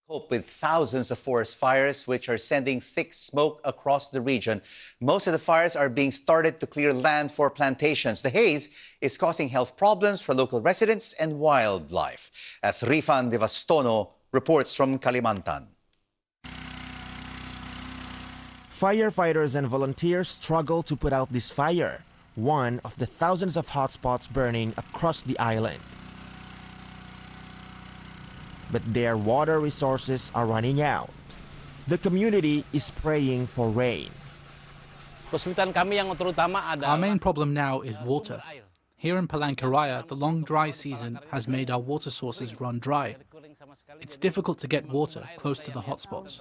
Cope with thousands of forest fires, which are sending thick smoke across the region. Most of the fires are being started to clear land for plantations. The haze is causing health problems for local residents and wildlife. As Rifan Devastono reports from Kalimantan. Firefighters and volunteers struggle to put out this fire, one of the thousands of hotspots burning across the island. But their water resources are running out. The community is praying for rain. Our main problem now is water. Here in Palangkaraya, the long dry season has made our water sources run dry. It's difficult to get water close to the hotspots.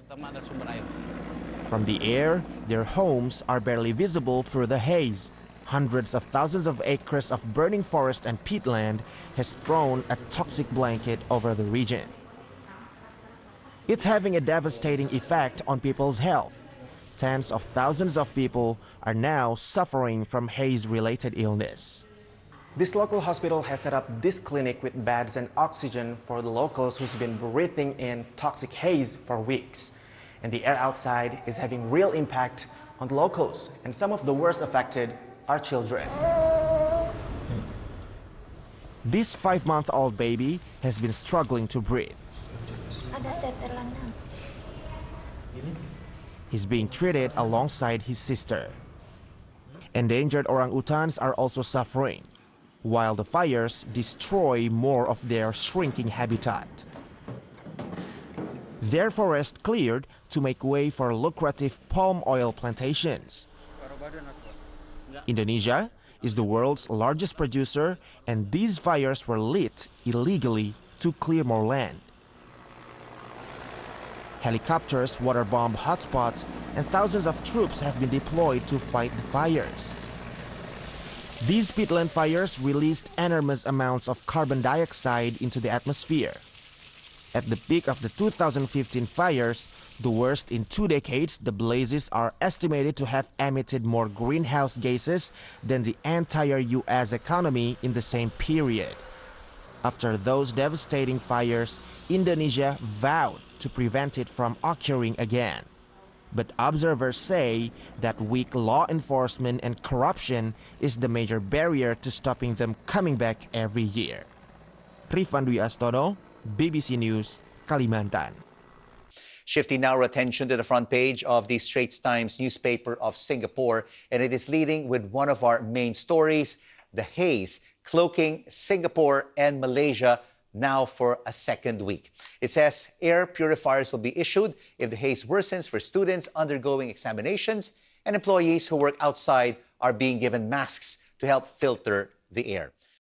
From the air, their homes are barely visible through the haze. Hundreds of thousands of acres of burning forest and peatland has thrown a toxic blanket over the region. It's having a devastating effect on people's health. Tens of thousands of people are now suffering from haze-related illness. This local hospital has set up this clinic with beds and oxygen for the locals who's been breathing in toxic haze for weeks. And the air outside is having real impact on the locals, and some of the worst affected are children. This 5-month-old baby has been struggling to breathe. He's being treated alongside his sister. Endangered orangutans are also suffering, while the fires destroy more of their shrinking habitat. Their forest cleared to make way for lucrative palm oil plantations. Indonesia is the world's largest producer, and these fires were lit illegally to clear more land. Helicopters waterbombed hotspots, and thousands of troops have been deployed to fight the fires. These peatland fires released enormous amounts of carbon dioxide into the atmosphere. At the peak of the 2015 fires, the worst in 2 decades, the blazes are estimated to have emitted more greenhouse gases than the entire U.S. economy in the same period. After those devastating fires, Indonesia vowed to prevent it from occurring again. But observers say that weak law enforcement and corruption is the major barrier to stopping them coming back every year. Rifan Devastono, BBC News, Kalimantan. Shifting now our attention to the front page of the Straits Times newspaper of Singapore, and it is leading with one of our main stories, the haze cloaking Singapore and Malaysia now for a second week. It says air purifiers will be issued if the haze worsens for students undergoing examinations, and employees who work outside are being given masks to help filter the air.